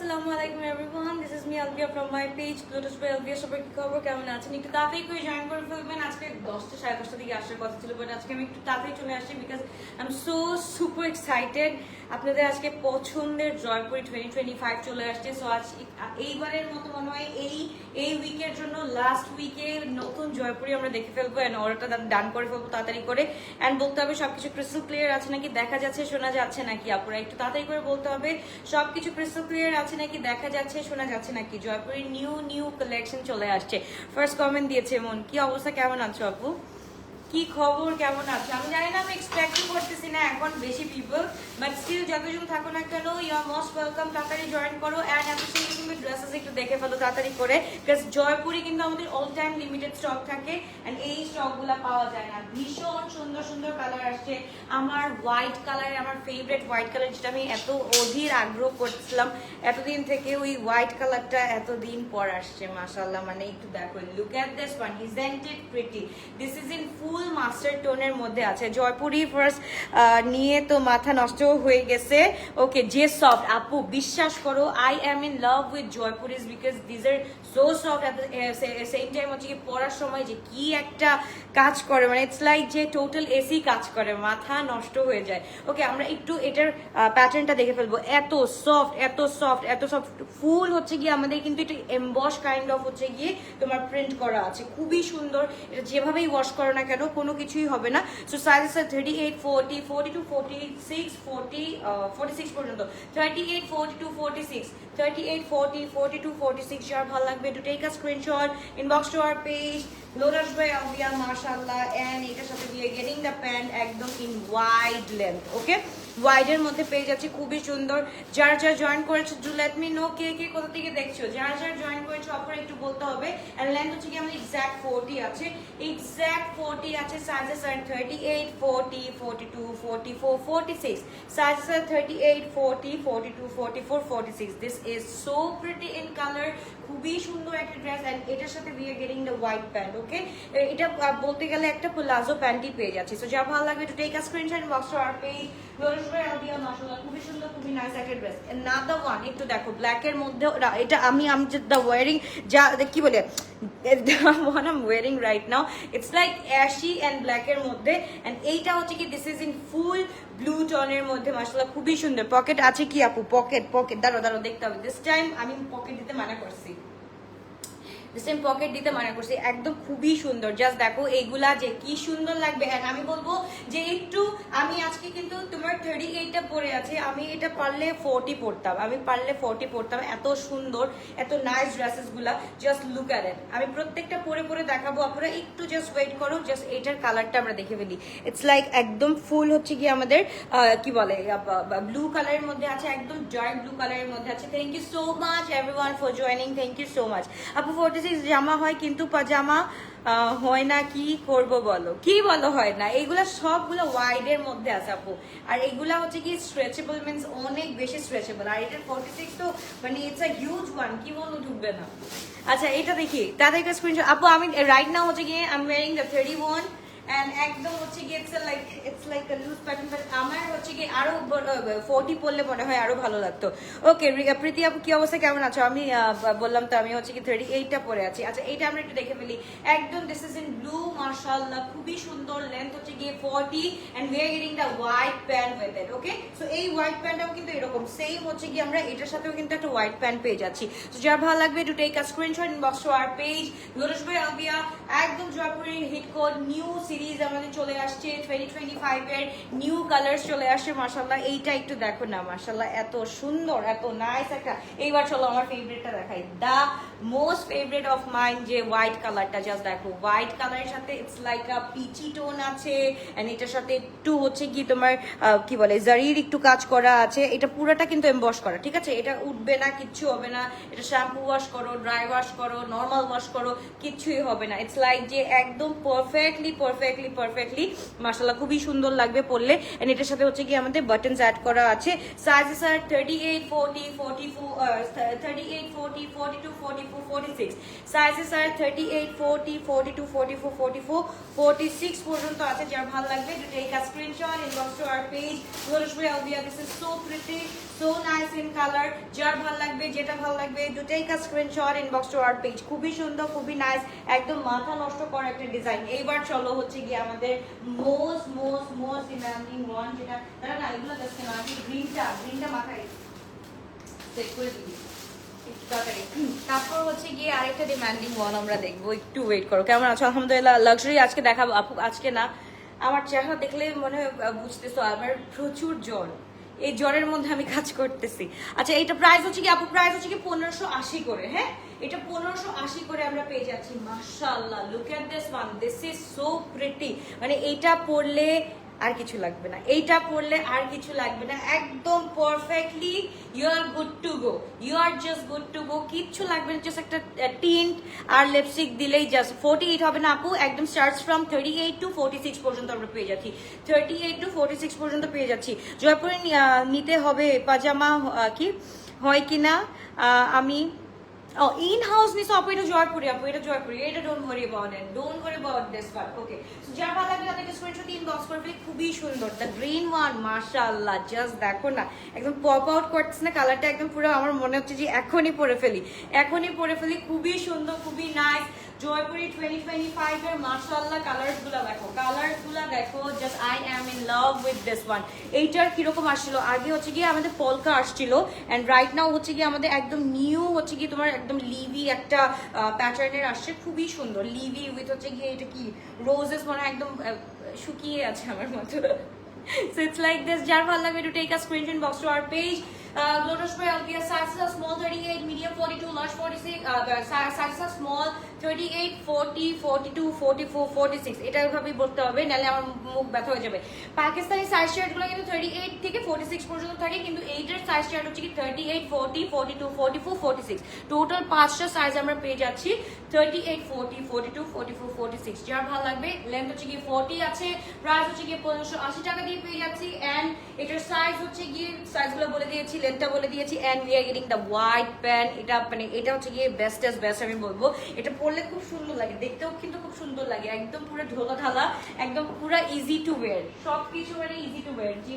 আসসালামু আলাইকুম everyone, this is me Albia from my page lotus by Albia. সবাই কি খবর, কেমন আছেন? একটু তাড়াতাড়ি করে জয়েন করে ফেলবেন। আজকে 10টা 10:30 দিকে আসার কথা ছিল, বাট আজকে আমি একটু তাড়াতাড়ি চলে আসছি because I am so super excited. আপনাদের আজকে পছন্দের জয়পুরি 2025 চলে আসছে। সো আজ এইবারের মতো মনে হয় এই উইকের জন্য লাস্ট উইকে নতুন জয়পুরি আমরা দেখে ফেলবো অ্যান্ড অর্ডারটা ডান করে ফেলবো তাড়াতাড়ি করে। অ্যান্ড বলতে হবে সবকিছু ক্রিস্টাল ক্লিয়ার আছে নাকি, দেখা যাচ্ছে শোনা যাচ্ছে নাকি। আপনারা একটু তাড়াতাড়ি করে বলতে হবে সবকিছু ক্রিস্টাল ক্লিয়ার আছে নাকি, দেখা যাচ্ছে শোনা যাচ্ছে নাকি। জয়পুরের নিউ কালেকশন চলে আসছে। ফার্স্ট কমেন্ট দিয়েছে মন, কি অবস্থা, কেমন আছো আপু, কি খবর, কেমন আছো? আমি জানি না, আমি এক্সপেক্টই করতেছি না এখন বেশি পিপল, বাট স্টিল যতজন থাকো না কেন ইউ আর মোস্ট ওয়েলকাম। তাড়াতাড়ি জয়েন করো অ্যান্ড এত সুন্দর সুন্দর ড্রেসেস একটু দেখে ফেলো তাড়াতাড়ি করে, বিকজ জয়পুরি কিন্তু আমাদের অল টাইম লিমিটেড স্টক থাকে অ্যান্ড এই স্টকগুলো পাওয়া যায় না। ভীষণ সুন্দর সুন্দর কালার আসছে। আমার হোয়াইট কালার, আমার ফেভারিট হোয়াইট কালার, যেটা আমি এত অধীর আগ্রহ করছিলাম এতদিন থেকে, ওই হোয়াইট কালারটা এতদিন পর আসছে মাশাআল্লাহ। মানে একটু দেখো, look at this one, isn't it pretty? This is in full mustard টোনের মধ্যে আছে। জয়পুরি ফার্স্ট নিয়ে তো মাথা নষ্ট হয়ে গেছে। ওকে, যে সফট আপু, বিশ্বাস করো I am in love with Jaipuris because this are so soft. At same time হচ্ছে কি পরার সময় যে কি একটা কাজ করে, মানে ইটস লাইক যে টোটাল এসি কাজ করে, মাথা নষ্ট হয়ে যায়। ওকে, আমরা একটু এটার প্যাটার্নটা দেখে ফেলবো। এত সফট এত সফট এত সফট। ফুল হচ্ছে গিয়ে আমাদের কিন্তু একটু এমবস কাইন্ড অফ হচ্ছে গিয়ে তোমার প্রিন্ট করা আছে, খুবই সুন্দর। এটা যেভাবেই ওয়াশ করো না কেন কোনো কিছুই হবে না। সো সাইজেস আর 38, 40, 42, 46, 40, 46 পর্যন্ত, 38, 42, 46, 38, 40, 42, 46। যার ভালো লাগবে to take a screenshot, inbox to our page lotus by Albia মাশাআল্লাহ। এন্ড এটার সাথে দিয়ে গেটিং দ্য প্যান্ট একদম ইন ওয়াইড লেন্থ। ওকে, ওয়াইডের মধ্যে পেয়ে যাচ্ছে, খুবই সুন্দর। যারা যারা জয়েন করেছো ডু লেট মি নো কে কে কোথা থেকে দেখছো। যারা যারা জয়েন করেছো অপর একটু বলতে হবে। এন্ড লেন্থ হচ্ছে কি আমাদের এক্সাক্ট 40 আছে, এক্সাক্ট 40 আছে। Sizes are 38, 40, 42, 44, 46। Sizes are 38, 40, 42, 44, 46। This is so pretty in colour, খুবই সুন্দর একটা ড্রেস। এন্ড এটার সাথে we are getting the white pant. Okay, এটা বলতে গেলে একটা প্লাজো প্যান্টই পেয়ে যাচ্ছে। সো যা ভালো লাগবে to take a screenshot, box to our page lotus by Albia মাশাআল্লাহ। খুবই সুন্দর, খুবই নাইস একটা ড্রেস। নাদার ওয়ান একটু দেখো, ব্ল্যাক এর মধ্যে এটা আমি দ্য ওয়ারিং যা কি বলে what I'm wearing right now, it's like ashy and black এর মধ্যে। and এইটা হচ্ছে কি this is in full blue টোনের মধ্যে মাশাআল্লাহ, খুবই সুন্দর। পকেট আছে কি আপু? পকেট দাঁড়াও দেখতে হবে। দিস টাইম আমি পকেট দিতে মানা করছি, সেম পকেট দিতে মানা করছি, একদম খুবই সুন্দর। জাস্ট দেখো এইগুলা যে কি সুন্দর লাগবে। এন্ড আমি বলবো যে একটু আমি আজকে কিন্তু তোমার 38টা পরে আছে, আমি এটা পারলে 40 পরতাম, আমি পারলে 40 পরতাম। এত সুন্দর, এত নাইস ড্রেসেস গুলা, জাস্ট লুক এট ইট। আমি প্রত্যেকটা পরে পরে দেখাবো, আপনারা একটু জাস্ট ওয়েট করো। জাস্ট এটার কালারটা আমরা দেখে ফেলি। ইটস লাইক একদম ফুল হচ্ছে কি আমাদের কি বলে ব্লু কালারের মধ্যে আছে, একদম ডার্ক ব্লু কালারের মধ্যে আছে। Thank you so much everyone for joining, thank you so much আপু। 46 জামা হয় কিন্তু পাজামা হয় না, কি করব বলো? কি বলো হয় না? এইগুলা সবগুলো ওয়াইডের মধ্যে আছে আপু। আর এগুলা হচ্ছে কি স্ট্রেচেবল, মিন্স অনেক বেশি স্ট্রেচেবল। আর এটার 46 তো মানে ইটস আ হিউজ ওয়ান, কি বলবো ঢুকবে না। আচ্ছা এটা দেখি তাদেরকে স্ক্রিনশট আপু। আমি রাইট নাও হচ্ছে গিয়ে I am wearing the 31 and একদম হচ্ছে গিয়ে it's like a loose pattern, but আমার হচ্ছে গিয়ে আরো 40 পরলে মনে হয় আরো ভালো লাগতো। ওকে, প্রীতি আপু কি অবস্থা, কেমন আছো? আমি বললাম তো আমি হচ্ছে কি 38টা পরে আছি। আচ্ছা এইটা আমরা একটু দেখে ফেলি। একদম দিস ইজ ইন ব্লু মাশাআল্লাহ, খুবই সুন্দর। লেন্থ হচ্ছে গিয়ে 40 and we are getting the white pant with it. Okay, so এই হোয়াইট প্যান্টটাও কিন্তু এরকম সেম হচ্ছে কি আমরা এটার সাথেও কিন্তু একটা হোয়াইট প্যান্ট পেয়ে যাচ্ছি। তো যার ভালো লাগবে to take a screenshot, inbox to our page lotus by Albia. একদম জয়পুরের হিট কোড নিউ সিরিজ আমাদের চলে আসছে, 2025 এর নিউ কালার্স চলে আসছে মাশাআল্লাহ। এইটা একটু দেখো না মাশাআল্লাহ, এত সুন্দর, এত নাইস একটা। এইবার চলো আমার ফেভারিটটা দেখাই, the most favourite of mine, যে হোয়াইট কালারটা। জাস্ট দেখো হোয়াইট কালারের সাথে it's like a peachy tone আছে, এন্ড এটার সাথে একটু হচ্ছে কি তোমার কি বলে জারির একটু কাজ করা আছে। এটা পুরোটা কিন্তু এমবস করা, ঠিক আছে? এটা উঠবে না, কিচ্ছু হবে না। এটা শ্যাম্পু ওয়াশ করো, ড্রাই ওয়াশ করো, নর্মাল ওয়াশ করো, কিচ্ছুই হবে না। ইটস লাইক যে একদম পারফেক্টলি পারফেক্টলি মাশাআল্লাহ খুবই সুন্দর লাগবে পরলে। এন্ড এটার সাথে হচ্ছে কি আমাদের বাটনস অ্যাড করা আছে। সাইজেস আর 38 40 44 38 40 42 44 46 সাইজেস আর 38 40 42 44 44 46 পর্যন্ত আছে। যার ভালো লাগবে to take a screenshot inbox to our page Gloriously Alvia। This is so pretty, so nice in colour. যার ভালো লাগবে, যেটা ভালো লাগবে to take a screenshot inbox to our page. খুবই সুন্দর, খুবই নাইস, একদম মাথা নষ্ট করা একটা ডিজাইন। এইবার চলো হচ্ছে কি আমাদের মোস্ট ডিমান্ডিং ওয়ান, যেটা তারা না এগুলো দেখছে না, আমি গ্রিনটা মাথায় চেক করে দিই একটু তাড়াতাড়ি। তারপর হচ্ছে গিয়ে আরেকটা ডিমান্ডিং ওয়ান আমরা দেখবো, একটু ওয়েট করো। কেমন আছো? আলহামদুলিল্লাহ। লাক্সারি আজকে দেখাবো আপু, আজকে না, আমার চেহারা দেখলে মনে হয় বুঝতেছো আমার প্রচুর জ্বর। এই জ্বরের মধ্যে আমি কাজ করতেছি। আচ্ছা, এটা প্রাইস হচ্ছে কি আপু? প্রাইস হচ্ছে কি 1580 করে। হ্যাঁ, এটা 1580 করে আমরা পেয়ে যাচ্ছি। মাশাআল্লাহ, look at this one, this is so pretty. মানে এইটা পরলে আর কিছু লাগবে না, এইটা পরলে আর কিছু লাগবে না, একদম perfectly you are good to go, you are just good to go. কিচ্ছু লাগবে না, জাস্ট একটা টিন্ট আর লিপস্টিক দিলেই জাস্ট 48 হবে না আপু? একদম স্টার্টস ফ্রম 38 টু 46 পর্যন্ত আমরা পেয়ে যাচ্ছি। 38 টু 46 পর্যন্ত পেয়ে যাচ্ছি। জয়পুরে নিতে হবে পাজামা কি হয় কিনা আমি ইন হাউস নিছো আপু? এটা জয়পুরি আপু, এটা জয়পুরি, এটা don't worry about it, don't worry about this one. Okay, so যার ভালো লাগবে তাদেরকে স্ক্রিনশট ইনবক্স করবে। খুবই সুন্দর দ্য গ্রিন ওয়ান, মাশাআল্লাহ, জাস্ট দেখো না, একদম পপ আউট করতেছে না কালারটা, একদম পুরো আমার মনে হচ্ছে যে এখনই পরে ফেলি। খুবই সুন্দর, খুবই নাইস। জয়পুরি 2025 এর মাশাআল্লাহ কালারসগুলো দেখো, just I am in love with this one. এইটার কিরকম আসছিল আগে হচ্ছে গিয়ে আমাদের পলকা আসছিল, এন্ড রাইট নাও হচ্ছে গিয়ে আমাদের একদম নিউ হচ্ছে গিয়ে তোমার একদম লিভি একটা প্যাটার্নের আসছে। খুবই সুন্দর লিভি উইথ হচ্ছে গিয়ে এটা কি রোজেস, মানে একদম শুকিয়ে আছে আমার মতো। So it's like this. যার ভালো লাগবে to take a screenshot box to our page. Gloriously Alvia sizes are small 38, medium 42, large 46. Sizes are small 38, 40, 42, 44, 46. এটা এভাবেই বলতে হবে, নাহলে আমার মুখ ব্যথা হয়ে যাবে। পাকিস্তানি সাইজ চার্টগুলো কিন্তু 38 থেকে 46 পর্যন্ত থাকে, কিন্তু এইটার সাইজ চার্ট হচ্ছে কি 38, 40, 42, 44, 46। টোটাল 5টা সাইজ আমরা পেয়ে যাচ্ছি, 38, 40, 42, 44, 46। যার ভালো লাগবে, লেন্থ হচ্ছে কি 40 আছে, প্রাইস হচ্ছে কি 1580 টাকা দিয়ে পেয়ে যাচ্ছি। এন্ড এটার সাইজ হচ্ছে গিয়ে সাইজগুলো বলে দিয়েছি, লেন্থটা বলে দিয়েছি। And we are getting the white pant. এটা মানে এটা হচ্ছে গিয়ে বেস্ট আমি বলবো। এটা পরলে খুব সুন্দর লাগে, দেখতেও কিন্তু খুব সুন্দর লাগে, একদম পুরো ঢোলা ঢালা, একদম পুরো ইজি টু ওয়্যার, সবকিছু মানে ইজি টু ওয়্যার। জি,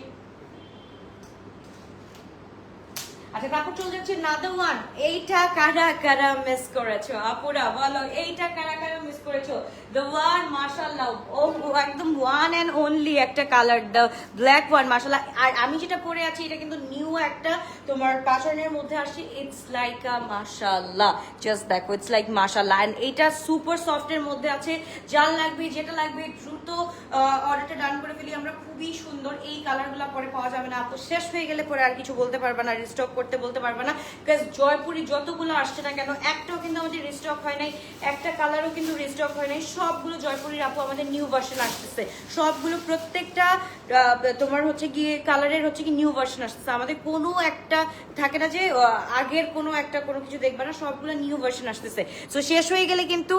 আচ্ছা, তারপর চলে যাচ্ছে নাদার ওয়ান। এইটা কারা মিস করেছো আপুরা, বলো এইটা কারা মিস করেছো? দ্য ওয়ান, মাশাআল্লাহ, ও একদম ওয়ান এন্ড অনলি একটা কালার, দ্য ব্ল্যাক ওয়ান, মাশাআল্লাহ। আর আমি যেটা পরে আছি এটা কিন্তু নিউ একটা তোমার প্যাটার্নের মধ্যে আসছে। ইটস লাইক আ মাশাআল্লাহ, জাস্ট দেখো, ইটস লাইক মাশাআল্লাহ। এন্ড এইটা সুপার সফট এর মধ্যে আছে। যার লাগবে, যেটা লাগবে দ্রুত অর্ডারটা ডান করে ফেলি আমরা। খুবই সুন্দর, এই কালারগুলো পরে পাওয়া যাবে না আপু, শেষ হয়ে গেলে পরে আর কিছু বলতে পারবে না, রিস্টক করতে বলতে পারবে না। বিকজ জয়পুরি যতগুলো আসছে না কেন, একটাও কিন্তু আমাদের রিস্টক হয় নাই, একটা কালারও কিন্তু রিস্টক হয় নাই। সবগুলো জয়পুরির আপু আমাদের নিউ ভার্সন আসতেছে, সবগুলো প্রত্যেকটা তোমার হচ্ছে গিয়ে কালারের হচ্ছে কি নিউ ভার্সন আসতেছে। আমাদের কোনো একটা থাকে না যে আগের কোনো একটা কোনো কিছু দেখবে না, সবগুলো নিউ ভার্সন আসতেছে। সো শেষ হয়ে গেলে কিন্তু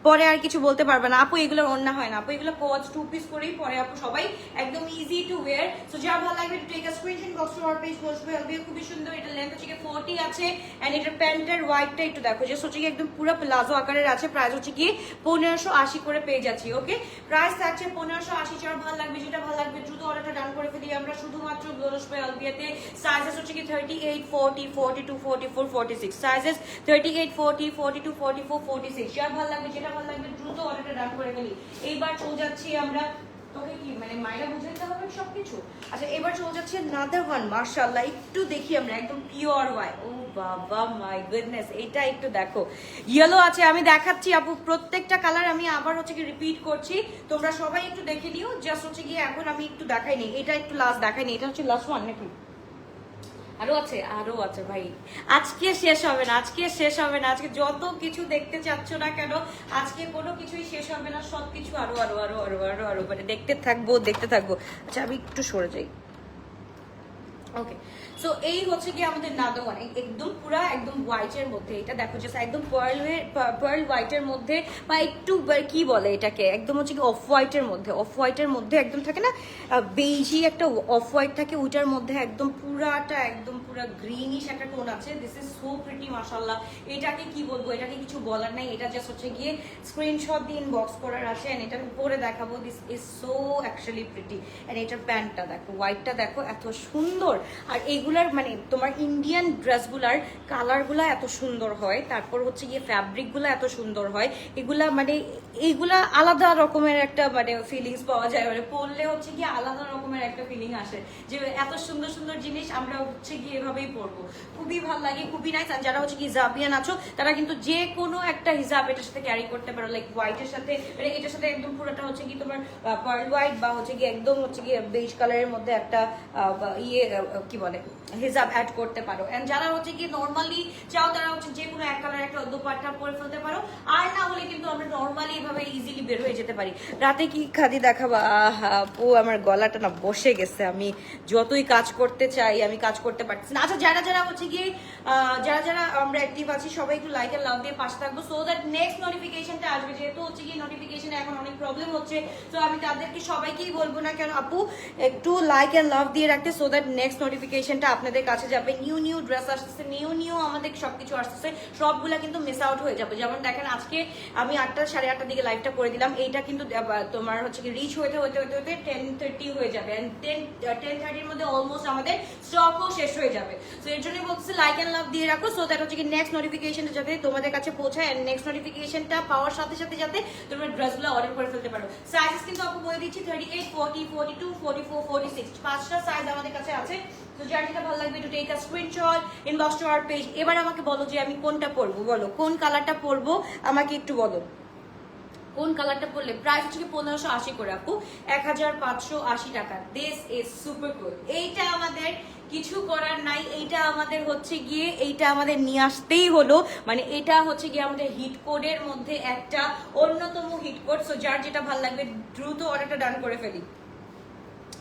পরে আর কিছু বলতে পারবে না আপু, এগুলো অন্য হয় না আপু, এগুলো কোচ 2 পিস করেই পরে আপু, সবাই একদম ইজি টু ওয়্যার। সো যা ভালো লাগবে to take a screenshot box to our page বসবে। খুবই সুন্দর, এটা লেন্থ হচ্ছে 40 আছে। এন্ড এটার প্যান্টের হোয়াইটটা একটু দেখো, যে হচ্ছে কি একদম পুরো প্লাজো আকারের আছে। প্রাইস হচ্ছে কি 1580 করে পেয়ে যাচ্ছি। ওকে, প্রাইস থাকছে 1580। যার ভালো লাগবে, যেটা ভালো লাগবে দ্রুত অর্ডারটা ডান করে ফেলি আমরা শুধুমাত্র গ্লোরোস্পাই আলবিয়াতে। সাইজেস হচ্ছে কি 38, 40, 42, 44, 46। সাইজেস 38, 40, 42, 44, 46। যার ভালো লাগবে, যেটা ভালো লাগবে দ্রুত অর্ডারটা ডান করে ফেলি। এইবার চলে যাচ্ছি আমরা, তোকে কি মানে মাইরা বুঝে দিতে হবে সবকিছু। আচ্ছা, এবার চলে যাচ্ছে নাদার ওয়ান, মাশাআল্লাহ। একটু দেখি আমরা, একদম পিওর হোয়াইট। ও বাবা, মাই গুডনেস, এটা একটু দেখো, ইয়েলো আছে। আমি দেখাচ্ছি আপু প্রত্যেকটা কালার, আমি আবার হচ্ছে কি রিপিট করছি, তোমরা সবাই একটু দেখে নিও। জাস্ট হচ্ছে গিয়ে এখন আমি একটু দেখাইনি, এটা একটু লাস্ট দেখাইনি, এটা হচ্ছে লাস্ট ওয়ান নাকি আরো আছে ভাই। আজকে শেষ হবে না, আজকে যত কিছু দেখতে চাচ্ছ না কেন, আজকে কোনো কিছুই শেষ হবে না, সবকিছু আরো মানে দেখতে থাকবো। আচ্ছা, আমি একটু সরে যাই। ওকে, সো এই হচ্ছে কি আমাদের নাদওয়ান, একদম পুরা একদম হোয়াইটের মধ্যে। এটা দেখো জাস্ট একদম পার্ল হোয়াইটের মধ্যে, বা একটু কি বলে এটাকে, একদম হচ্ছে কি অফ হোয়াইটের মধ্যে, অফ হোয়াইটের মধ্যে একদম থাকে না বেইজি একটা অফ হোয়াইট থাকে, ওইটার মধ্যে একদম পুরাটা একদম পুরা গ্রিনিশ একটা টোন আছে। দিস ইজ সো প্রিটি মাশাআল্লাহ। এটাকে কি বলবো, এটাকে কিছু বলার নাই। এটা জাস্ট হচ্ছে গিয়ে স্ক্রিনশট দিয়ে ইনবক্স করার আছে, এন্ড এটা উপরে দেখাবো। This is so actually pretty. And এটার প্যান্টটা দেখো, হোয়াইটটা দেখো এত সুন্দর। আর এইগুলার মানে তোমার ইন্ডিয়ান ড্রেসগুলার কালারগুলা এত সুন্দর হয়, তারপর হচ্ছে গিয়ে ফ্যাব্রিকগুলো এত সুন্দর হয়, এগুলা মানে এইগুলা আলাদা রকমের একটা মানে ফিলিংস পাওয়া যায়, মানে পরলে হচ্ছে গিয়ে আলাদা রকমের একটা ফিলিং আসে যে এত সুন্দর সুন্দর জিনিস আমরা হচ্ছে গিয়ে এভাবেই পরবো। খুবই ভালো লাগে, খুবই নাইস। আর যারা হচ্ছে কি হিজাবিয়ান আছো তারা কিন্তু যে কোনো একটা হিজাব এটার সাথে ক্যারি করতে পারো, লাইক হোয়াইটের সাথে, মানে এটার সাথে একদম পুরোটা হচ্ছে কি তোমার পার্ল হোয়াইট, বা হচ্ছে কি একদম হচ্ছে গিয়ে বেজ কালারের মধ্যে একটা কি বলে হিজাব অ্যাড করতে পারো। এন্ড যারা হচ্ছে কি নর্মালি চাও তারা হচ্ছে যে কোনো এক কালার একটা দোপাট্টা পরে ফেলতে পারো। আর না হলে কিন্তু আমরা নর্মালি এভাবে ইজিলি বের হয়ে যেতে পারি। রাতে কি খাদি দেখাবা? আপু আমার গলাটা না বসে গেছে, আমি যতই কাজ করতে চাই আমি কাজ করতে পারছি না। আচ্ছা, যারা যারা হচ্ছে গিয়ে যারা যারা আমরা অ্যাক্টিভ আছি সবাই একটু লাইক এন্ড লাভ দিয়ে পাশে থাকবো, সো দ্যাট নেক্সট নোটিফিকেশনটা আসবে। যেহেতু হচ্ছে গিয়ে নোটিফিকেশনে এখন অনেক প্রবলেম হচ্ছে, তো আমি তাদেরকে সবাইকেই বলবো না কেন আপু একটু লাইক এন্ড লাভ দিয়ে রাখতে, সো দ্যাট নেক্সট নোটিফিকেশনটা আপনাদের কাছে যাবে। নিউ নিউ ড্রেস আসতেছে, নিউ আমাদের সবকিছু আসতেছে, সবগুলা কিন্তু মিস আউট হয়ে যাবে। যেমন দেখেন আজকে আমি 8টা সাড়ে 8টার দিকে লাইভটা করে দিলাম, এইটা কিন্তু তোমার হচ্ছে কি রিচ হতে হতে হতে হতে 10:30 হয়ে যাবে, এন্ড 10:30 মধ্যে অলমোস্ট আমাদের স্টকও শেষ হয়ে যাবে। সো এর জন্য বলছি লাইক এন্ড লাভ দিয়ে রাখো, সো দ্যাট হচ্ছে কি নেক্সট নোটিফিকেশনটা যাতে তোমাদের কাছে পৌঁছায়, এন্ড নেক্সট নোটিফিকেশনটা পাওয়ার সাথে সাথে যাতে তোমরা ড্রেসগুলো অর্ডার করে ফেলতে পারো। সাইজেস কিন্তু আপু বলে দিচ্ছি 38, 40, 42, 44, 46, 5টা সাইজ আমাদের কাছে আছে। তো যার যেটা ভালো লাগবে to take a screenshot, inbox to our page. এবার আমাকে বলো যে আমি কোনটা পরবো, বলো কোন কালারটা পরবো আমাকে একটু বলো। কোন কালারটা পরলে প্রাইস হচ্ছে 1580 করে আপু, 1580 টাকা। This is super cool. এইটা আমাদের কিছু করার নাই, এইটা আমাদের হচ্ছে গিয়ে এইটা আমাদের নিয়ে আসতেই হলো, মানে এটা হচ্ছে গিয়ে আমাদের হিট কোডের মধ্যে একটা অন্যতম হিট কোড। সো যার যেটা ভালো লাগবে দ্রুত অর্ডারটা ডান করে ফেলি।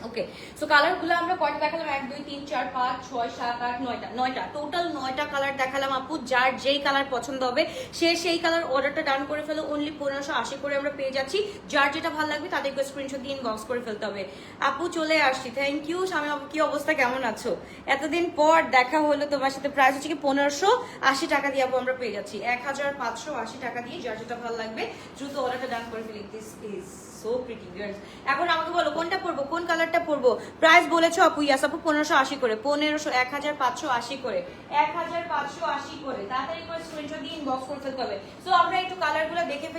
ওকে, সো কালারগুলো আমরা কয়টা দেখালাম? 1 2 3 4 5 6 7 8 9টা টোটাল 9টা কালার দেখালাম আপু। যার যেই কালার পছন্দ হবে সে সেই কালার অর্ডারটা ডান করে ফেলো। অনলি 1580 করে আমরা পেয়ে যাচ্ছি। যার যেটা ভালো লাগবে তাদেরকে স্ক্রিনশট দিয়ে ইনবক্স করে ফেলতে হবে। আপু চলে আসছি, থ্যাংক ইউ। স্বামী আপু কি অবস্থা, কেমন আছো? এতদিন পর দেখা হলো তোমার সাথে। প্রাইস হচ্ছে কি 1580 টাকা দিয়ে আপু আমরা পেয়ে যাচ্ছি, 1580 টাকা দিয়ে। যার যেটা ভালো লাগবে দ্রুত অর্ডারটা ডান করে ফেলি। This is so pretty girls. এখন আমাকে বলো কোনটা পরবো, কোন কালারটা পরবো? প্রাইস বলেছো আপু? ইয়াস আপু 1580 করে, 1580 করে, 1580 করে। তাড়াতাড়ি করে স্ক্রিনশট দিয়ে ইনবক্স করে ফেলতে হবে। সো আমরা একটু কালারগুলো দেখে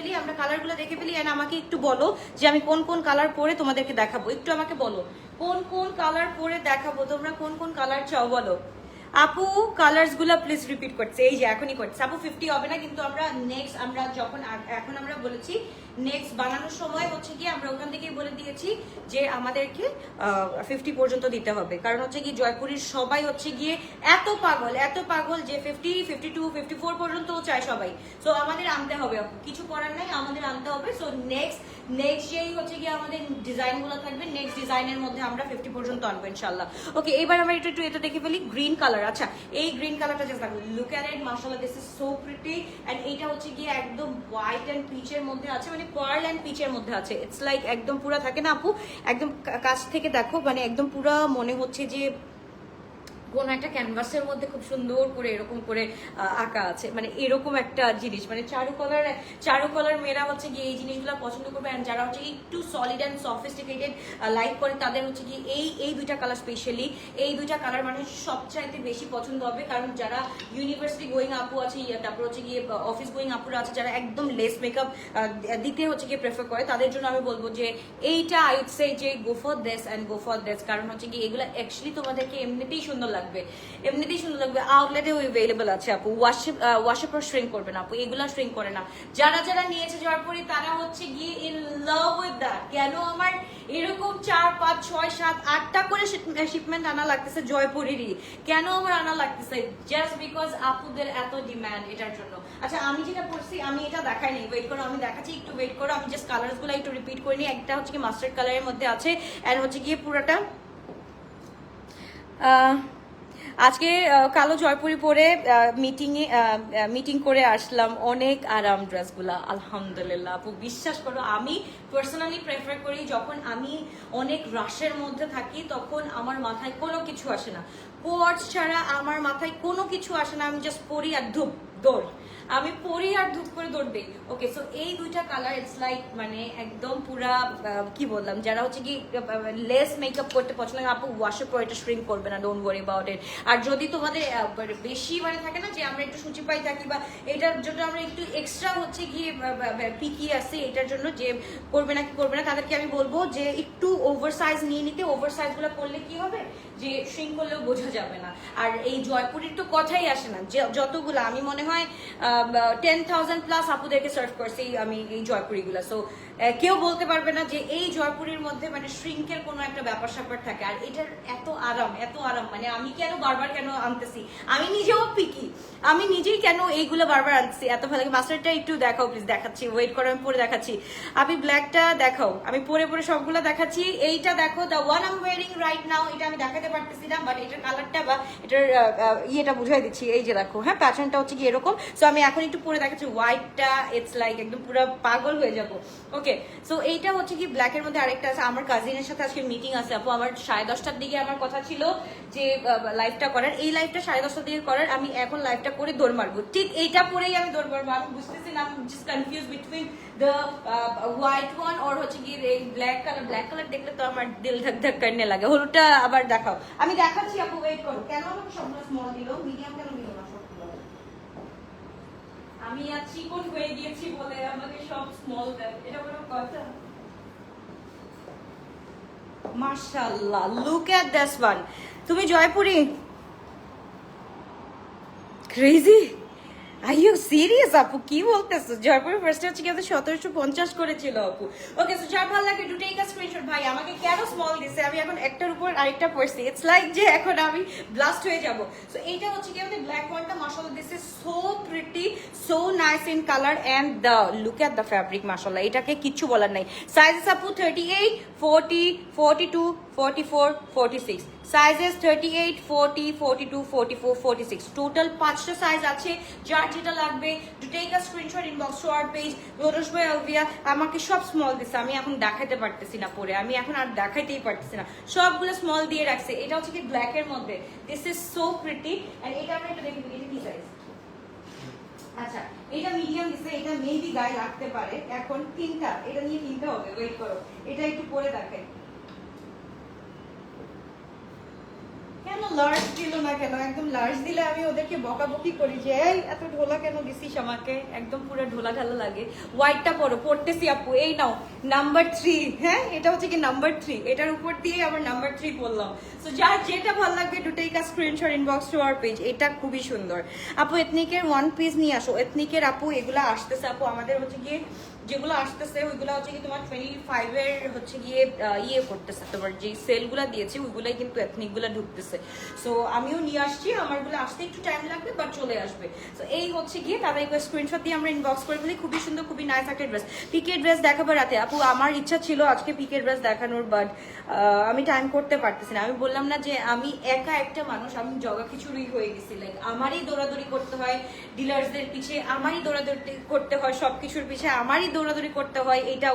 ফেলি, এন্ড আমাকে একটু বলো যে আমি কোন কোন কালার পরে তোমাদেরকে দেখাবো। একটু আমাকে বলো কোন কোন কালার পরে দেখাবো, তোমরা কোন কোন কালার চাও বলো। আপু কালার্স গুলা প্লিজ রিপিট করছে, এই যে এখনই করছে আপু। 50 হবে না কিন্তু আমরা নেক্সট, আমরা যখন এখন আমরা বলেছি নেক্সট বানানোর সময় হচ্ছে কি আমরা ওখান থেকেই বলে দিয়েছি যে আমাদেরকে 50 পর্যন্ত দিতে হবে। কারণ হচ্ছে কি জয়পুরের সবাই হচ্ছে গিয়ে এত পাগল যে 50, 52, 54 পর্যন্ত চায় সবাই। সো আমাদের আনতে হবে আপু, কিছু করার নাই, আমাদের আনতে হবে। সো নেক্সট যেই হচ্ছে গিয়ে আমাদের ডিজাইন গুলো থাকবে, নেক্সট ডিজাইনের মধ্যে আমরা 50 পর্যন্ত আনবো ইনশাল্লাহ। ওকে, এবার আমরা একটু এটা দেখে ফেলি। গ্রিন কালার, আচ্ছা এই গ্রিন কালারটা জাস্ট দেখো, লুক এট ইট মাশাআল্লাহ, this is so pretty. And এইটা হচ্ছে গিয়ে একদম হোয়াইট এন্ড পিচের মধ্যে আছে, মানে পার্ল এন্ড পিচের মধ্যে আছে। ইটস লাইক একদম পুরা থাকে না আপু, একদম কাছ থেকে দেখো, মানে একদম পুরা মনে হচ্ছে যে কোন একটা ক্যানভাসের মধ্যে খুব সুন্দর করে এরকম করে আঁকা আছে, মানে এরকম একটা জিনিস, মানে চারুকলার মেয়েরা হচ্ছে গিয়ে এই জিনিসগুলো পছন্দ করবে। এন্ড যারা হচ্ছে একটু সলিড অ্যান্ড সফিস্টিকেটেড লাইক করে তাদের হচ্ছে কি এই দুইটা কালার, স্পেশালি এই দুইটা কালার মানে সবচাইতে বেশি পছন্দ হবে। কারণ যারা ইউনিভার্সিটি গোয়িং আপু আছে, তারপর হচ্ছে গিয়ে অফিস গোয়িং আপুরা আছে, যারা একদম লেস মেকআপ দিতে হচ্ছে গিয়ে প্রেফার করে, তাদের জন্য আমি বলবো যে এইটা আই উড সে যে go for this and go for this. কারণ হচ্ছে কি এগুলো অ্যাকচুয়ালি তোমাদেরকে এমনিতেই সুন্দর লাগবে, আউটলেটেও अवेलेबल আছে আপু। ওয়াশে পর শ্রিঙ্ক করবে না আপু, এগুলা শ্রিঙ্ক করে না। যারা যারা নিয়েছে জয়পুরি তারা হচ্ছে গিয়ে ইন লাভ উইথ দ্যাট। কেন আমার এরকম 4 5 6 7 8টা করে শিপমেন্ট আনা লাগতেছে জয়পুরেরই, কেন আমার আনা লাগতেছে? জাস্ট বিকজ আপুদের এত ডিমান্ড এটার জন্য। আচ্ছা আমি যেটা পড়ছি আমি এটা দেখাই নাই, ওয়েট করো আমি দেখাচ্ছি, একটু ওয়েট করো। আমি জাস্ট কালার্স গুলো একটু রিপিট করে নিই। একটা হচ্ছে কি মাস্টার্ড কালারের মধ্যে আছে, এন্ড হচ্ছে গিয়ে পুরোটা আজকে কালো জয়পুরি পরে মিটিং করে আসলাম, অনেক আরাম ড্রেসগুলা আলহামদুলিল্লাহ। আপু বিশ্বাস করো, আমি পার্সোনালি প্রেফার করি যখন আমি অনেক রাশের মধ্যে থাকি তখন আমার মাথায় কোনো কিছু আসে না, কোয়ার্টস ছাড়া আমার মাথায় কোনো কিছু আসে না, আমি জাস্ট পরি আর ধূপ দৌড়, আমি পরি আর ধূপ করে দৌড় দিই। ওকে, সো এই দুইটা কালার ইটস লাইক মানে একদম পুরা কি বললাম, যারা হচ্ছে কি লেস মেকআপ করতে পছন্দ করে আপু ওয়াশে পরে এটা শ্রিঙ্ক করবে না, ডোন্ট ওয়ারি অ্যাবাউট ইট। আর যদি তোমাদের বেশি মানে থাকে না যে আমরা একটু সূচি পাই থাকি বা এটার জন্য আমরা একটু এক্সট্রা হচ্ছে গিয়ে পিকি আছে এটার জন্য যে করবে না কি করবে না, তাদেরকে আমি বলবো যে একটু ওভার সাইজ নিয়ে নিতে। ওভার সাইজ গুলো করলে কি হবে যে শ্রিঙ্ক করলেও বোঝা যাবে না। আর এই জয়পুরির তো কথাই আসে না, যতগুলো আমি মনে হয় 10,000 প্লাস আপুদেরকে সার্ভ করছি আমি এই জয়পুরিগুলো। সো কেউ বলতে পারবে না যে এই জয়পুরির মধ্যে মানে শ্রিঙ্কের কোনো একটা ব্যাপার স্যাপার থাকে। আর এটার এত আরাম মানে আমি কেন বারবার কেন আনতেছি, আমি নিজেও পিকি, আমি নিজেই কেন এইগুলো বারবার আনতেছি, এত ভালো লাগে। মাস্টারটা একটু দেখাও প্লিজ, দেখাচ্ছি, ওয়েট করো আমি পরে দেখাচ্ছি। আপনি ব্ল্যাকটা দেখাও, আমি পরে সবগুলো দেখাচ্ছি। এইটা দেখো, the one I M wiring right now, এটা আমি দেখাতে পারতেছি না বাট এটার কালারটা বা এটার ইয়েটা বুঝাই দিচ্ছি। এই যে দেখো, হ্যাঁ প্যাটার্নটা হচ্ছে কি এরকম। সো আমি এখন একটু পরে দেখাচ্ছি হোয়াইটটা, ইটস লাইক একদম পুরো পাগল হয়ে যাবো। ওকে, সো এইটা হচ্ছে কি ব্ল্যাকের মধ্যে আরেকটা আছে। আমার কাজিনের সাথে আজকে মিটিং আছে আপু, আমার 10:30টার দিকে আমার কথা ছিল যে লাইভটা করার, এই লাইভটা 10:30টার দিকে করার, আমি এখন লাইভটা করে দৌড় মারবো, ঠিক এইটা পরেই আমি দৌড় মারবো। আমি বুঝতেছি না, আমি just confuse between the white one আর হচ্ছে কি এই ব্ল্যাক কালার দেখলে তো আমার দিল ধক ধক করনে লাগে। হলুদটা আবার দেখাও, আমি দেখাচ্ছি আপু, ওয়েট করো। কেন আমাকে সবগুলো স্মল দিল, মিডিয়াম কেন দিল না সবগুলো? আমি আর চিকন হয়ে গিয়েছি বলে আমাকে সব স্মল দেয়, এটা কোনো কথা? মাশাআল্লাহ, লুক এট দিস ওয়ান। তুমি Jaipuri crazy, are you serious আপু? কি বলতেছো? জয়পুরের ফার্স্ট হচ্ছে কি 1750 করেছিল আপু। ওকে, সো যার ভালো লাগে ডু টেক আ স্ক্রিনশট। ভাই আমাকে কেন স্মল দিছে, আমি এখন একটার উপর আরেকটা পড়ছি, ইটস লাইক যে এখন আমি ব্লাস্ট হয়ে যাব। সো এইটা হচ্ছে কি আমাদের ব্ল্যাক ওয়ানটা, মাশাআল্লাহ this is so pretty, so nice in colour and the look at the fabric, মাশাআল্লাহ এটাকে কিচ্ছু বলার নাই। সাইজেস আপু 38, 40, 42, 44, 46, সাইজেস 38, 40, 42, 44, 46, টোটাল 5টা সাইজ আছে। যার যেটা লাগবে to take a screenshot, inbox to our page lotus by Alvia. আমাকে সব স্মল দিছে, আমি এখন দেখাতে পারতেছি না পরে, আমি এখন আর দেখাইতেই পারতেছি না, সবগুলো স্মল দিয়ে রাখছে। এটা হচ্ছে কি ব্ল্যাক এর মধ্যে, this is so pretty. And এটা আমরা একটু দেখব, এটা কি সাইজ? আচ্ছা, এটা মিডিয়াম দিছে, এটা মেবি গায়ে লাগতে পারে। এখন তিনটা, এটা নিয়ে তিনটা হবে, ওয়েট করো, এটা একটু পরে দেখাই। কেন লার্জ দিল না কেন? একদম লার্জ দিলে আমি ওদেরকে বকাবকি করি যে এই এত ঢোলা কেন দিছিস আমাকে, একদম পুরো ঢোলা ঢালা লাগে। হোয়াইটটা পড়তেছি আপু, এই নাও নাম্বার 3। হ্যাঁ, এটা হচ্ছে কি নাম্বার 3, এটার উপর দিয়ে আবার নাম্বার 3 বললাম। সো যার যেটা ভালো লাগবে to take a screenshot, inbox to our page. এটা খুবই সুন্দর আপু, এথনিকের ওয়ান পিস নিয়ে আসো। এথনিকের আপু এগুলা আসতেছে আপু, আমাদের হচ্ছে গিয়ে যেগুলো আসতেছে ওইগুলো হচ্ছে কি তোমার 25 এর হচ্ছে গিয়ে ইয়ে করতেছে, তোমার যে সেলগুলো দিয়েছে ওইগুলাই কিন্তু এথনিক গুলা ঢুকতেছে। সো আমিও নিয়ে আসছি, আমারগুলো আসতে একটু টাইম লাগবে বাট চলে আসবে। সো এই হচ্ছে গিয়ে তাদের স্ক্রিনশট দিয়ে আমরা ইনবক্স করে ফেলি। খুবই সুন্দর, খুবই নাইস একটা ড্রেস। পিকের ড্রেস দেখাবো রাতে আপু, আমার ইচ্ছা ছিল আজকে পিকের ড্রেস দেখানোর বাট আমি টাইম করতে পারতেছি না। আমি বললাম না যে আমি একা একটা মানুষ, আমি জগা খিচুড়ি হয়ে গেছি, লাইক আমারই দৌড়াদৌড়ি করতে হয় ডিলার্সদের পিছে, আমারই দৌড়াদৌড়ি করতে হয় সবকিছুর পিছে, আমারই দৌড়াদৌড়ি করতে হয়, এটা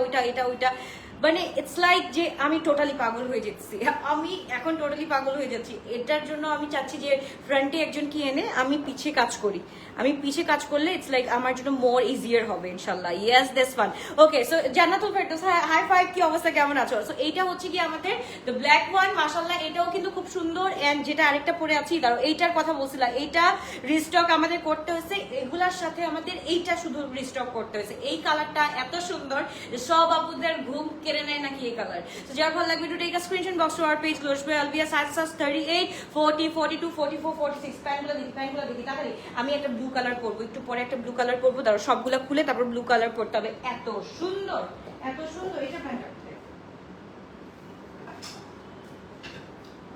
ওইটা মানে ইটস লাইক যে আমি টোটালি পাগল হয়ে যাচ্ছি, আমি এখন টোটালি পাগল হয়ে যাচ্ছি। এটার জন্য আমি চাচ্ছি যে ফ্রন্টে একজনকে এনে আমি পিছে কাজ করি, আমি পিছে কাজ করলে ইটস লাইক আমার জন্য মোর ইজিয়ার হবে ইনশাল্লাহ। Yes this one. Okay, so Jannatul Ferdous, high five, কি অবস্থা, কেমন আছো? সো এইটা হচ্ছে কি আমাদের দ্য ব্ল্যাক ওয়ান, মাশাআল্লাহ এটাও কিন্তু খুব সুন্দর। এন্ড যেটা আরেকটা পরে আছি, দাঁড়াও, এইটার কথা বলছিলাম, এইটা রিস্টক আমাদের করতে হয়েছে, এগুলার সাথে আমাদের এইটা শুধু রিস্টক করতে হয়েছে। এই কালারটা এত সুন্দর যে সব আপুদের ঘুম কেড়ে নেয় নাকি এই কালার। তো যার ভালো লাগবে to take a screenshot, box to our page lotus by Alvia. Size 38, 40, 42, 44, 46। প্যান্টগুলো দেখি তাড়াতাড়ি। আমি একটা ব্লু কালার করবো, একটু পরে একটা ব্লু কালার করবো, তারপর সবগুলো খুলে তারপর ব্লু কালার করতে হবে। এত সুন্দর, এত সুন্দর। এটা প্যান্ট।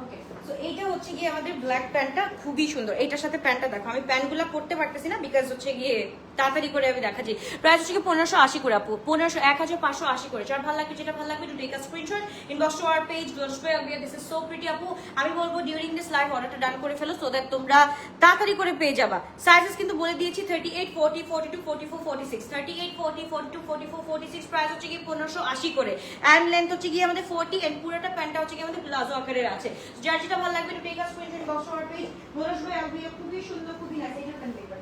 ওকে, সো এইটা হচ্ছে গিয়ে আমাদের ব্ল্যাক প্যান্টটা খুবই সুন্দর। এইটার সাথে প্যান্টটা দেখো, আমি প্যান্টগুলো পরতে পারতেছি না বিকজ হচ্ছে গিয়ে তাড়াতাড়ি করে আমি দেখাচ্ছি। প্রাইস হচ্ছে কি 1580 করে আপু, 1580 করে। যার ভালো লাগবে, যেটা ভালো লাগবে, to take a screenshot, inbox to our page Gloria. This is so pretty আপু। আমি বলবো ডিউরিং দিস লাইভ অর্ডারটা ডান করে ফেলো সো দ্যাট তোমরা তাড়াতাড়ি করে পেয়ে যাবা। সাইজেস কিন্তু বলে দিয়েছি 38, 40, 42, 44, 46, 38, 40, 42, 44, 46। প্রাইস হচ্ছে কি 1580 করে। অ্যান্ড লেন্থ হচ্ছে কি আমাদের 40 এন্ড পুরোটা প্যান্টটা হচ্ছে কি আমাদের প্লাজো আকারের আছে। যার যেটা ভালো লাগবে, to take a screenshot, inbox to our page Gloria. খুবই সুন্দর, খুবই নাইস। এটা প্যান্ট পেপার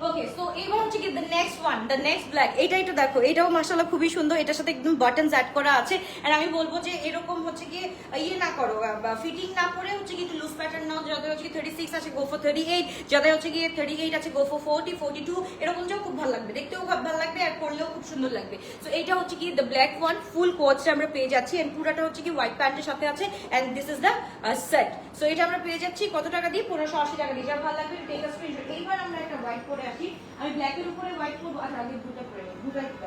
ওকে, সো এবার হচ্ছে কি the next one, the next black. এটা একটু দেখো, এটাও মাশাআল্লাহ খুবই সুন্দর। এটার সাথে একদম বাটনস অ্যাড করা আছে। এন্ড আমি বলবো যে এরকম হচ্ছে কি ইয়ে না করো, ফিটিং না করে হচ্ছে কি একটু লুজ প্যাটার্ন নাও। যাদের হচ্ছে কি 36 আছে গো ফর 38, যাদের হচ্ছে কি 38 আছে গো ফর 40, 42, এরকম যাও খুব ভালো লাগবে, দেখতেও খুব ভালো লাগবে আর পরলেও খুব সুন্দর লাগবে। সো এটা হচ্ছে কি দ্য ব্ল্যাক ওয়ান, ফুল কোটসটা আমরা পেয়ে যাচ্ছি এন্ড পুরোটা হচ্ছে কি হোয়াইট প্যান্টের সাথে আছে and this is the set. So এটা আমরা পেয়ে যাচ্ছি কত টাকা দিয়ে? 1580 টাকা দিয়ে। যার ভালো লাগবে টেক আ স্ক্রিনশট। এইবার আমরা একটা হোয়াইট পরে আসি। আমি ব্ল্যাকের উপরে হোয়াইট করব। আর আগে ব্লুটা পরে নিই, ব্লুটা একটু।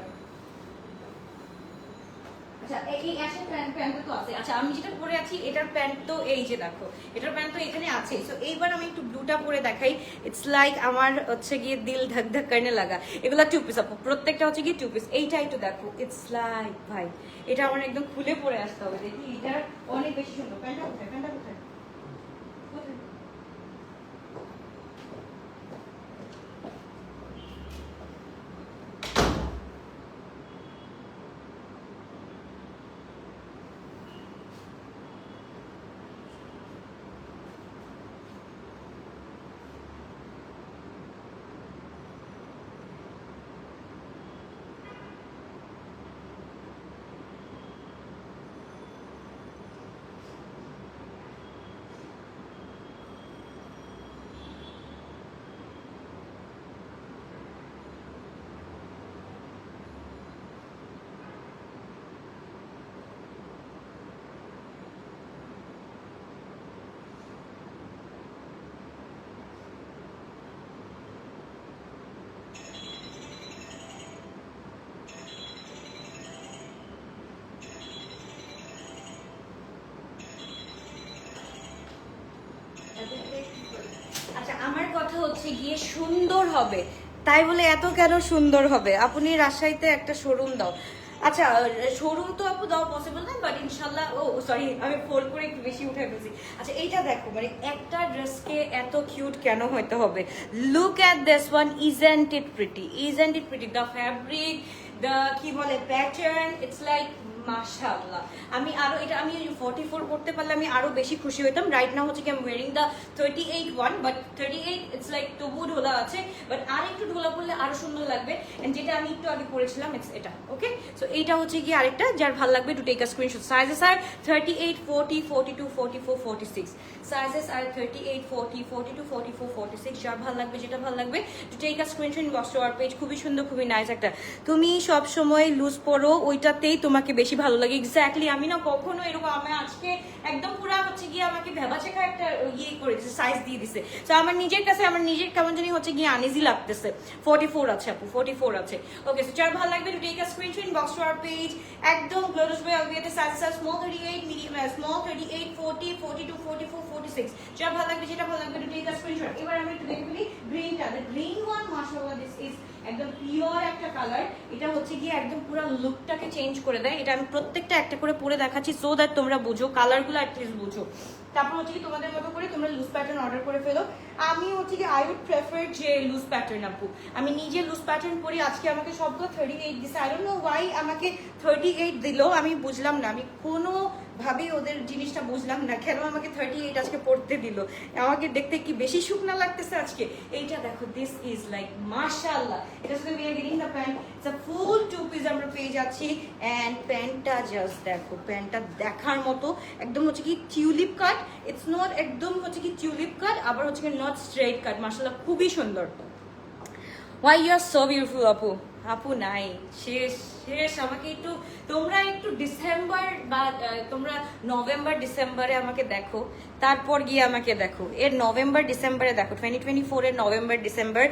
আচ্ছা, এই অ্যাশের প্যান্ট তো আছে। আচ্ছা, আমি যেটা পরে আছি এটার প্যান্ট তো এই যে দেখো, এটার প্যান্ট তো এখানে আছে। সো এইবার আমি একটু ব্লুটা পরে দেখাই। ইটস লাইক আমার হচ্ছে গিয়ে দিল ধক ধক করনে লাগা। এগুলা 2 পিস আপু, প্রত্যেকটা হচ্ছে গিয়ে 2 পিস। এইটা একটু দেখো, ইটস লাইক ভাই, এটা আমার একদম খুলে পরে আসতে হবে। দেখি এটা অনেক বেশি সুন্দর। প্যান্টটা কোথায়? প্যান্টটা কোথায়? আচ্ছা, আমার কথা হচ্ছে গিয়ে সুন্দর হবে তাই বলে এত কেন সুন্দর হবে? আপনি রাজশাহীতে একটা শোরুম দাও। আচ্ছা, শোরুম তো আপু দাও পসিবল না, বাট ইনশাল্লাহ। ও সরি, আমি ফোল্ড করে একটু বেশি উঠে ফেলছি। আচ্ছা, এইটা দেখো, মানে একটা ড্রেসকে এত কিউট কেন হইতে হবে? Look at this one, isn't it pretty? Isn't it pretty? The fabric, the কি বলে প্যাটার্ন, ইটস লাইক মাশাআল্লাহ। আমি আরো এটা আমি 44 পড়তে পারলে আমি আরো বেশি খুশি হইতাম। রাইট নাও হচ্ছে কি আমি wearing the 38 one, but 38 it's like তবু ঢোলা আছে, বাট আর একটু ঢোলা পড়লে আরো সুন্দর লাগবে। এন্ড যেটা আমি একটু আগে পরেছিলাম ইটস এটা। ওকে, সো এইটা হচ্ছে কি আরেকটা, যার ভালো লাগবে to take a screenshot. Sizes are 38, 40, 42, 44, 46। Sizes are 38, 40, 42, 44, 46। যার ভালো লাগবে, যেটা ভালো লাগবে, to take a screenshot, inbox to our page. খুবই সুন্দর, খুবই নাইস একটা। তুমি সব সময় লুজ পরো, ওইটাতেই তোমাকে বেশি ভালো লাগে। এক্স্যাক্টলি, আমি না কখনো এরকম, আমি আজকে একদম পুরো হচ্ছে গিয়ে আমাকে ভেবাচেকা একটা ইয়ে করে দিছে, সাইজ দিয়ে দিছে। তো আমার নিজের কাছে আমার নিজের কেমন জানি হচ্ছে গিয়ে আনইজি লাগতেছে। 44 আছে আপু, 44 আছে। ওকে, সো যার ভালো লাগবে to take a screenshot, inbox to our page. একদম গ্লোরিয়াস বাই আলভিয়াতে size are small 38, medium small 38, 40, 42, 44, 46। যার ভালো লাগবে, যেটা ভালো লাগবে, টু টেক আ স্ক্রিনশট। এবার আমি একটু দেখে ফেলি গ্রিনটা। দ্য গ্রিন ওয়ান, মাশাআল্লাহ, দিস ইজ একদম পিওর একটা কালার। এটা হচ্ছে গিয়ে একদম পুরো লুকটাকে চেঞ্জ করে দেয়। এটা আমি প্রত্যেকটা একটা করে পরে দেখাচ্ছি সো দ্যাট তোমরা বুঝো, কালারগুলো অ্যাটলিস্ট বুঝো। তারপর হচ্ছে কি তোমাদের মতো করে তোমরা লুজ প্যাটার্ন অর্ডার করে ফেলো। আমি হচ্ছে কি আই উড প্রেফার যে লুজ প্যাটার্ন আপু। আমি নিজে লুজ প্যাটার্ন পরি। আজকে আমাকে সবগুলো 38 দিছে। আই ডোন্ট নো ওয়াই আমাকে 38 দিল, আমি বুঝলাম না। আমি কোনো ভাবেই ওদের জিনিসটা বুঝলাম না, কেন আমাকে 38 আজকে পড়তে দিল। আমাকে দেখতে কি বেশি শুকনা লাগতেছে আজকে। এইটা দেখো, দিস ইজ লাইক মাশাআল্লাহ। এটা সাথে we are getting the pant, it's a full 2 piece আমরা পেয়ে যাচ্ছি। এন্ড প্যান্টটা জাস্ট দেখো, প্যান্টটা দেখার মতো। একদম হচ্ছে কি টিউলিপ কাট, ইটস নট একদম হচ্ছে কি টিউলিপ কাট, আবার হচ্ছে কি নট স্ট্রেট কাট। মাশাআল্লাহ, খুবই সুন্দর। Why you are so beautiful আপু। আপু নাই, শেষ। শেষ। আমাকে একটু তোমরা একটু ডিসেম্বর বা তোমরা নভেম্বর ডিসেম্বরে আমাকে দেখো, তারপর গিয়ে আমাকে দেখো এর নভেম্বর ডিসেম্বরে দেখো 2024 এর নভেম্বর ডিসেম্বর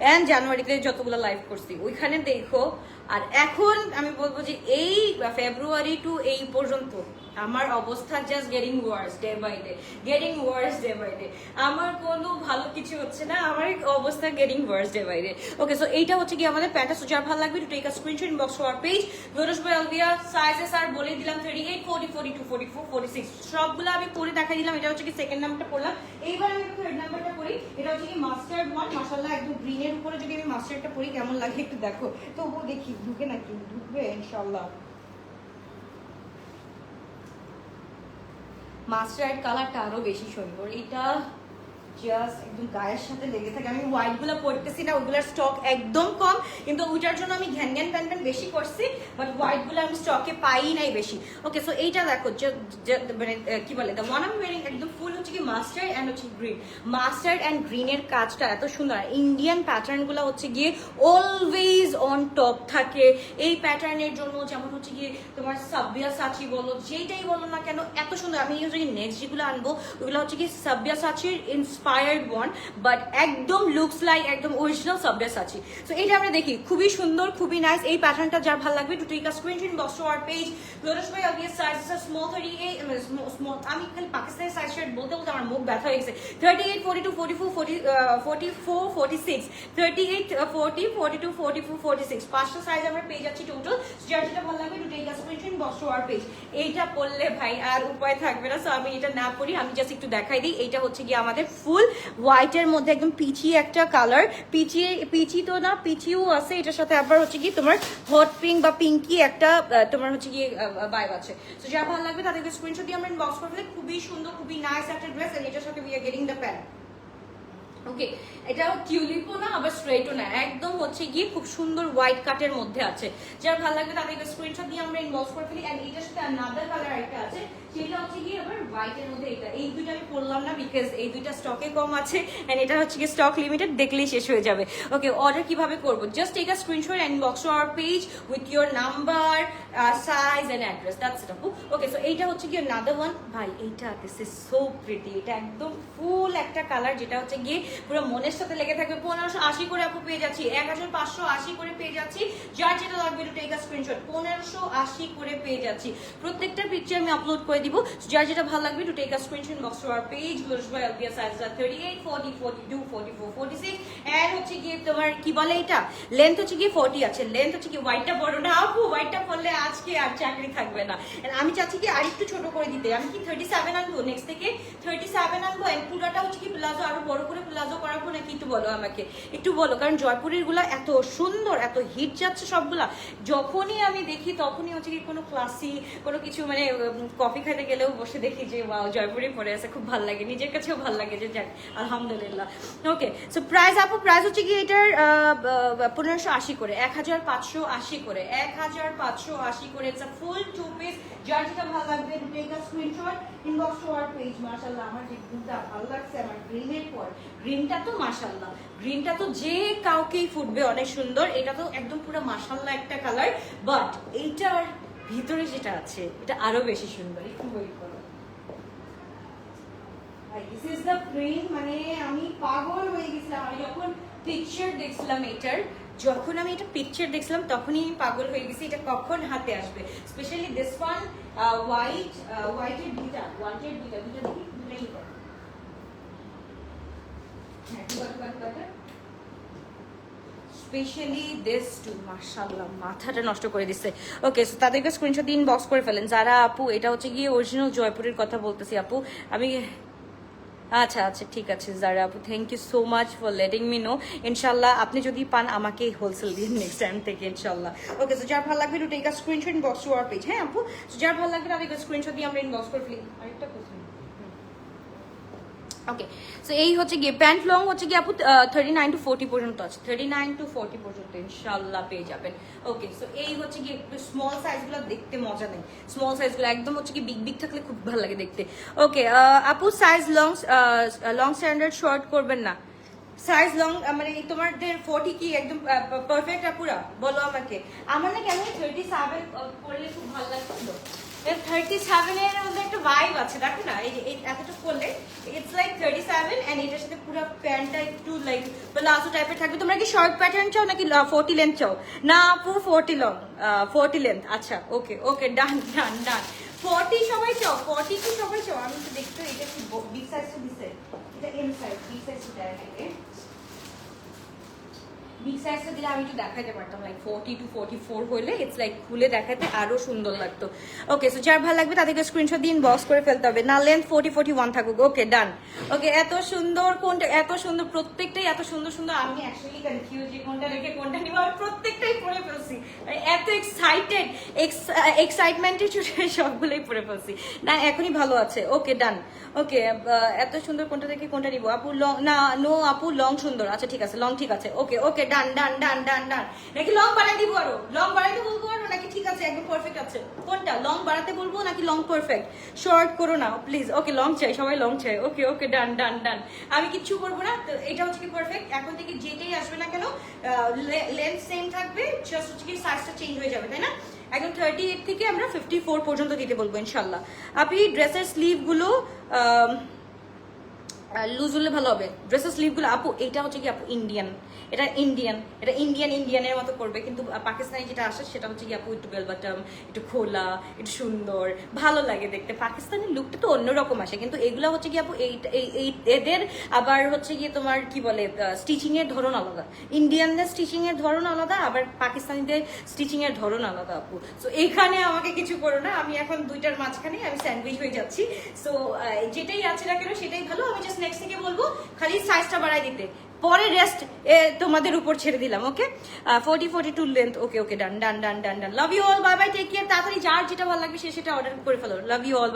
অ্যান্ড জানুয়ারিতে যতগুলো লাইভ করছি ওইখানে দেখো। আর এখন আমি বলবো যে এই ফেব্রুয়ারি টু এই পর্যন্ত আমার অবস্থা just getting worse day by day, getting worse day by day. আমার কোনো ভালো কিছু হচ্ছে না, আমার অবস্থা getting worse day by day. Okay, so এইটা হচ্ছে কি আমাদের প্যান্টটা। সো যার ভালো লাগবে to take a screenshot inbox to our page lotus by Alvia. Sizes are বলে দিলাম 38, 40, 42, 44, 46 সবগুলো আমি পরে দেখাই দিলাম। এটা হচ্ছে কি সেকেন্ড নাম্বারটা পড়লাম, এইবার আমি থার্ড নাম্বারটা পরি। এটা হচ্ছে কি মাস্টার্ড ওয়ান, মাশাআল্লাহ একদম গ্রিনের উপরে যদি আমি মাস্টার্ডটা পরি কেমন লাগে একটু দেখো। তো ও দেখি ঢুকে নাকি, ঢুকবে ইনশাআল্লাহ। মাস্টার্ড কালারটা আরো বেশি সুন্দর, এটা জাস্ট একদম গায়ের সাথে লেগে থাকে। আমি হোয়াইট গুলো পরতেছি না, ওগুলোর স্টক একদম কম, কিন্তু ওইটার জন্য আমি ঘ্যান ঘ্যান প্যান প্যান বেশি করছি, বাট হোয়াইট গুলো আমি স্টকে পাই নাই বেশি। ওকে, সো এইটা দেখো মানে কি বলে the one I am wearing একদম ফুল হচ্ছে কি মাস্টার্ড এন্ড হচ্ছে গ্রিন। মাস্টার্ড এন্ড গ্রিনের কাজটা এত সুন্দর, ইন্ডিয়ান প্যাটার্ন গুলো হচ্ছে গিয়ে অলওয়েজ অন টপ থাকে এই প্যাটার্নের জন্য। যেমন হচ্ছে গিয়ে তোমার সাব্বিয়াসাচি বলো, যেটাই বলো না কেন এত সুন্দর। আমি হচ্ছে নেক্সট যেগুলো আনবো ওগুলো হচ্ছে কি সাব্বিয়াসাচির ইন্সপায়ার্ড ওয়ান, বাট একদম লুকস লাইক একদম অরিজিনাল সাব্বিয়াসাচি। সো এইটা আমরা দেখি খুবই সুন্দর, খুবই নাইস। এই প্যাটার্নটা যার ভালো লাগবে to take a screenshot inbox to our page lotus by Alvia. Sizes are small 38, small আমি খালি পাকিস্তানি সাইজ শার্ট বলতে বলতে আমার মুখ ব্যথা হয়ে গেছে। 38, 42, 44, 44, 46, 38, 40, 42, 44, 46 পাঁচটা সাইজ আমরা পেয়ে যাচ্ছি টোটাল। যার যেটা ভালো লাগবে to take a screenshot inbox to our page. এইটা পরলে ভাই আর উপায় থাকবে না, সো আমি এটা না পরি, আমি জাস্ট একটু দেখাই দিই। এইটা হচ্ছে কি আমাদের ফুল হোয়াইটের মধ্যে একদম পিচি একটা কালার, পিচি তো না পিচিও আছে এটার সাথে, আবার হচ্ছে কি তোমার হট পিঙ্ক বা পিঙ্কি একটা তোমার হচ্ছে কি ভাইব আছে। সো যা ভালো লাগবে তাদেরকে স্ক্রিনশট দিয়ে আমরা ইনবক্স করে ফেলে। খুবই সুন্দর, খুবই নাইস একটা ড্রেস, এন্ড এটার সাথে we are getting the pant. Okay, এটাও টিউলিপও না আবার স্ট্রেটও না, একদম হচ্ছে গিয়ে খুব সুন্দর হোয়াইট কাটের মধ্যে আছে। যার ভালো লাগবে তাদেরকে স্ক্রিনশট দিয়ে আমরা ইনবক্স করে ফেলি। এন্ড এটার সাথে আনাদার কালার একটা আছে, সেটা হচ্ছে গিয়ে আবার হোয়াইটের মধ্যে। এটা এই দুইটা আমি পরলাম না বিকজ এই দুইটা স্টকে কম আছে, এন্ড এটা হচ্ছে গিয়ে স্টক লিমিটেড, দেখলেই শেষ হয়ে যাবে। ওকে, অর্ডার কিভাবে করবো? Just take a screenshot and inbox to our page with your number, size and address, that's it আপু। ওকে, সো এইটা হচ্ছে গিয়ে আনাদার ওয়ান। ভাই এইটা দিস ইজ সো প্রিটি, এটা একদম ফুল একটা কালার যেটা হচ্ছে গিয়ে পুরো মনের সাথে লেগে থাকবে। 1580 করে আপু পেয়ে যাচ্ছি, 1580 করে পেয়ে যাচ্ছি। যার যেটা লাগবে টু টেক আ স্ক্রিনশট, 1580 করে পেয়ে যাচ্ছি। প্রত্যেকটা পিকচার আমি আপলোড করে দিব। যার যেটা ভালো লাগবে to take a screenshot inbox to our page lotus by Alvia. সাইজটা 38, 40, 42, 44, 46 এন্ড হচ্ছে গিয়ে তোমার কি বলে এটা লেন্থ হচ্ছে গিয়ে 40 আছে। লেন্থ হচ্ছে কি হোয়াইটটা বড় না আপু, হোয়াইটটা পরলে আজকে আর চাকরি থাকবে না। আমি চাচ্ছি কি আরেকটু ছোট করে দিতে। আমি কি 37 আনবো, নেক্সট থেকে 37 আনবো, এন্ড পুরোটা হচ্ছে কি প্লাজো আরো বড় করে প্লাজো করাবো নাকি একটু বলো আমাকে, একটু বলো। কারণ জয়পুরের গুলা এত সুন্দর, এত হিট যাচ্ছে সবগুলা। যখনই আমি দেখি তখনই হচ্ছে কি কোনো ক্লাসি কোনো কিছু মানে কফি খাইতে গেলেও বসে দেখি যে ওয়াও জয়পুরে পরে আছে, খুব ভালো লাগে, নিজের কাছেও ভালো লাগে যে যাক আলহামদুলিল্লাহ। ওকে, সো প্রাইস আপু, প্রাইস হচ্ছে কি এটার 1580 করে, 1580 করে, 1580 করে। It's a full two piece. যার যেটা ভালো লাগবে to take a screenshot inbox to our page. মাশাআল্লাহ আমার যে গ্রিনটা ভালো লাগছে, আমার গ্রিনের পর গ্রিনটা তো মাশাআল্লাহ, গ্রিনটা তো যে কাউকেই ফুটবে, অনেক সুন্দর। এটা তো একদম পুরো মাশাআল্লাহ একটা কালার, বাট এইটার ভিতরে যেটা আছে এটা আরো বেশি সুন্দর। একটু ওয়েট করো, দিস ইজ দ্য প্রিন্ট। মানে আমি পাগল হয়ে গেছিলাম আমি যখন পিকচার দেখছিলাম এটার, যখন আমি এটা পিকচার দেখছিলাম তখনই আমি পাগল হয়ে গেছি এটা কখন হাতে আসবে। স্পেশালি দিস ওয়ান হোয়াইটের দুইটা, হোয়াইটের দুইটা দুটাই করো। স্পেশালি দিস টু, মাশাআল্লাহ মাথাটা নষ্ট করে দিচ্ছে। ওকে, সো তাদেরকে স্ক্রিনশট দিয়ে ইনবক্স করে ফেলেন। যারা আপু, এটা হচ্ছে গিয়ে অরিজিনাল জয়পুরের কথা বলতেছি আপু আমি। আচ্ছা আচ্ছা ঠিক আছে যারা আপু, thank you so much for letting me know. ইনশাল্লাহ আপনি যদি পান আমাকে হোলসেল দিন নেক্সট টাইম থেকে ইনশাল্লাহ। ওকে, সো যার ভালো লাগবে to take a screenshot inbox to our page. হ্যাঁ আপু, সো যার ভালো লাগবে তাদেরকে স্ক্রিনশট দিয়ে আমরা ইনবক্স করে ফেলি। আরেকটা কোশ্চেন। ওকে, সো এই হচ্ছে গিয়ে প্যান্ট লং হচ্ছে গিয়ে আপু 39 to 40 পর্যন্ত আছে, 39 to 40 পর্যন্ত ইনশাল্লাহ পেয়ে যাবেন। ওকে, সো এই হচ্ছে গিয়ে স্মল সাইজগুলো দেখতে মজা নেই, স্মল সাইজগুলো একদম হচ্ছে কি বিগ বিগ থাকলে খুব ভালো লাগে দেখতে। ওকে আপু, সাইজ লং স্ট্যান্ডার্ড শর্ট করবেন না, সাইজ লং মানে তোমাদের 40 কি একদম পারফেক্ট পুরা বলো আমাকে। আমার না কেন 37 পরলে খুব ভালো লাগছিল। 37 এর মধ্যে একটা ভাইব আছে দেখো না, এই যে এতটা পরলে ইটস লাইক 37 এন্ড এটার সাথে পুরো প্যান্টটা একটু লাইক প্লাজো টাইপের থাকবে। তোমরা কি শর্ট প্যাটার্ন চাও নাকি 40 লেন্থ চাও? না আপু 40 লং 40 লেন্থ। আচ্ছা ওকে ওকে ডান ডান ডান। 40 সবাই চাও? 40 কি সবাই চাও? আমি তো দেখতে এটা কি বিগ সাইজটা দিছে, এটা এম সাইজ, বিগ সাইজটা দেয় নাকি? বিগ সাইজটা দিলে আমি একটু দেখাতে পারতাম, লাইক 40 to 44 হইলে ইটস লাইক খুলে দেখাতে আরো সুন্দর লাগতো। ওকে সো যার ভালো লাগবে তাদেরকে স্ক্রিনশট দিয়ে ইনবক্স করে ফেলতে হবে, না লেন্থ 40 41 থাকুক। ওকে ডান। ওকে এত সুন্দর কোনটা, এত সুন্দর প্রত্যেকটাই এত সুন্দর সুন্দর। আমি অ্যাকচুয়ালি কনফিউজ যে কোনটা রেখে কোনটা নিব, আমি প্রত্যেকটাই পরে ফেলছি, এত এক্সাইটেড এক্সাইটমেন্টের ছুটে সবগুলোই পরে ফেলছি। না এখনই ভালো আছে। ওকে ডান। ওকে এত সুন্দর কোনটা রেখে কোনটা নিব আপু? লং না নো আপু লং সুন্দর। আচ্ছা ঠিক আছে লং ঠিক আছে। ওকে okay done done done done ডান। নাকি লং বাড়াই দিব আরো? লং বাড়াইতে বলবো আরো নাকি ঠিক আছে একদম পারফেক্ট আছে? কোনটা লং বাড়াতে বলবো নাকি লং পারফেক্ট? শর্ট করো না প্লিজ। ওকে লং চাই, সবাই লং চাই। ওকে ওকে ডান ডান ডান। আমি কিচ্ছু করবো না, তো এটা হচ্ছে কি পারফেক্ট। এখন থেকে যেটাই আসবে না কেন লেন্থ সেম থাকবে, জাস্ট হচ্ছে কি সাইজটা চেঞ্জ হয়ে যাবে, তাই না? একদম 38 থেকে আমরা 54 পর্যন্ত দিতে বলবো ইনশাল্লাহ। আপনি ড্রেসের স্লিভ গুলো লুজ হলে ভালো হবে। ড্রেসের স্লিভগুলো আপু এটা হচ্ছে কি আপু ইন্ডিয়ান, এটা ইন্ডিয়ানের মতো করবে, কিন্তু পাকিস্তানি যেটা আসে সেটা হচ্ছে কি আপু একটু বেল বাটম, একটু খোলা, একটু সুন্দর, ভালো লাগে দেখতে। পাকিস্তানি লুকটা তো অন্যরকম আসে, কিন্তু এগুলো হচ্ছে কি আপু এদের আবার হচ্ছে গিয়ে তোমার কি বলে স্টিচিং এর ধরন আলাদা। ইন্ডিয়ানদের স্টিচিং এর ধরন আলাদা, আবার পাকিস্তানিদের স্টিচিং এর ধরন আলাদা আপু। সো এখানে আমাকে কিছু করো না, আমি এখন দুইটার মাঝখানে আমি স্যান্ডউইচ হয়ে যাচ্ছি। সো যেটাই আছে না কেন সেটাই ভালো। আমি জাস্ট নেক্সট থেকে বলবো খালি সাইজটা বাড়াই দিতে, পরে রেস্ট তোমাদের উপর ছেড়ে দিলাম। Okay 40 42 length. Okay okay done done done done done. Love you all, bye bye, take care. তাড়াতাড়ি যার যেটা ভালো লাগবে সে সেটা অর্ডার করে ফেলো। লাভ ইউ অল।